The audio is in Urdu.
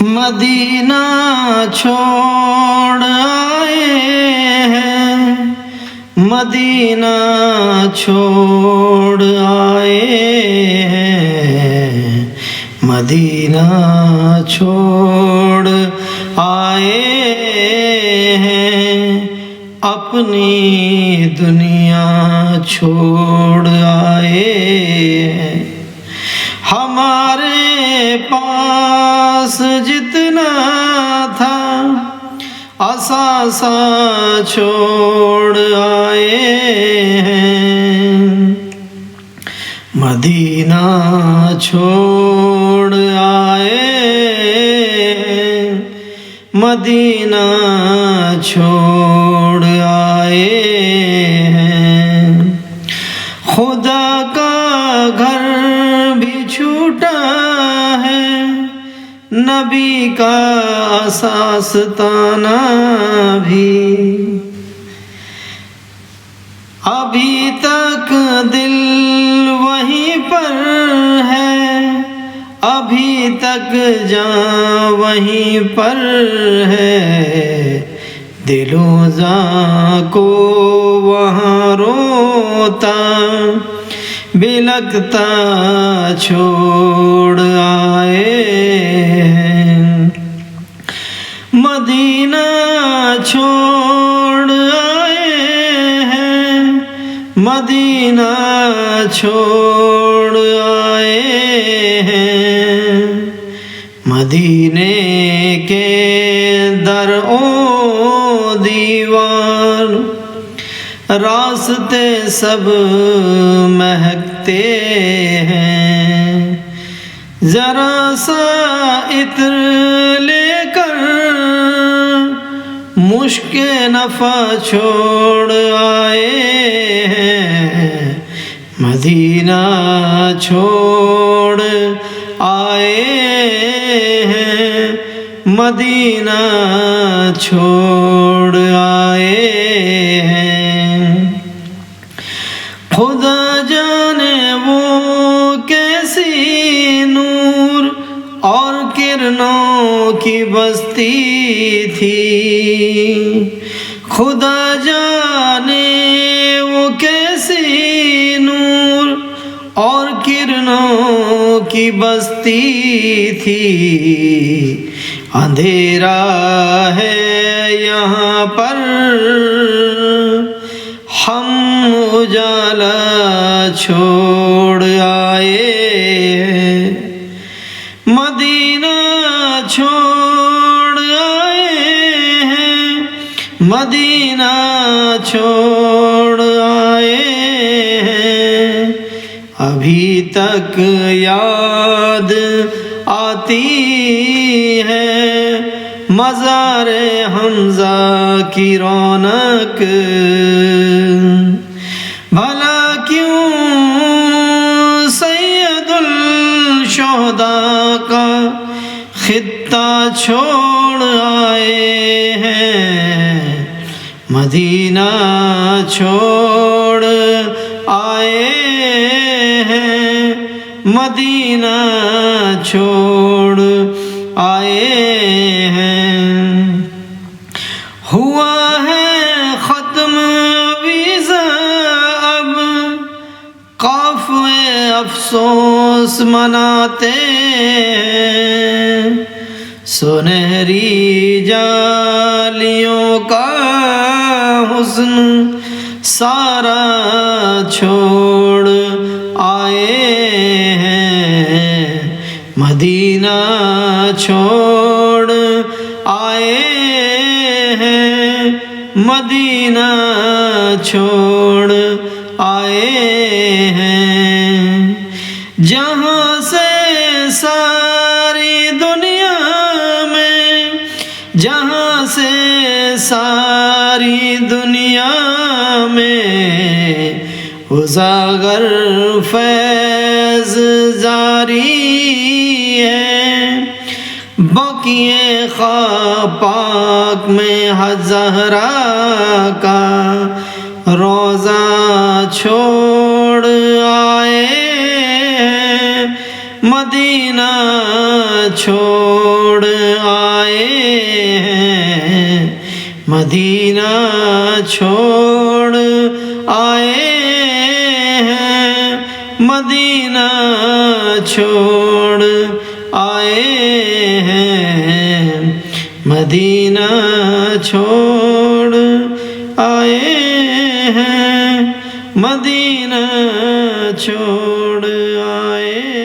مدینہ چھوڑ آئے ہیں، مدینہ چھوڑ آئے ہیں، مدینہ چھوڑ آئے ہیں، اپنی دنیا چھوڑ آئے ہیں۔ ہمارے پاس جتنا تھا اثاثہ چھوڑ آئے ہیں، مدینہ چھوڑ آئے ہیں، مدینہ چھوڑ آئے ہیں۔ خدا کا گھر بھی چھوٹا ہے، نبی کا آستانہ بھی، ابھی تک دل وہیں پر ہے، ابھی تک جاں وہیں پر ہے، دل و جاں کو وہاں روتا بلکتا چھوڑ آئے ہیں، مدینہ چھوڑ آئے ہیں، مدینہ چھوڑ آئے ہیں، مدینے کے در و دیوار راستے سب مہکتے ہیں، ذرا سا عطر لے کر مشک نفع چھوڑ آئے ہیں، مدینہ چھوڑ آئے ہیں، مدینہ چھوڑ آئے ہیں۔ خدا جانے وہ کیسی نور اور کرنوں کی بستی تھی، خدا جانے وہ کیسی نور اور کرنوں کی بستی تھی، اندھیرا ہے یہاں پر ہم اجالا چھوڑ آئے ہیں، مدینہ چھوڑ آئے ہیں، مدینہ چھوڑ آئے ہیں، ابھی تک یاد آتی ہے مزار حمزہ کی رونق، بھلا کیوں سید الشہداء کا خطہ چھوڑ آئے ہیں، مدینہ چھوڑ آئے ہیں، مدینہ چھوڑ آئے ہیں۔ ہوا ہے ختم ویزا اب قافلے افسوس مناتے ہیں، سنہری جالیوں کا حسن سارا چھوڑ آئے ہیں، مدینہ چھوڑ آئے ہیں، مدینہ چھوڑ آئے ہیں، جہاں سے ساری دنیا میں، جہاں سے ساری دنیا میں اجاگر فیض جاری ہے، بقیے خواب پاک میں زہرا کا روزہ چھوڑ آئے، مدینہ چھوڑ آئے ہیں مدینہ چھوڑ آئے ہیں مدینہ چھوڑ آئے ہیں مدینہ چھوڑ آئے ہیں مدینہ چھوڑ آئے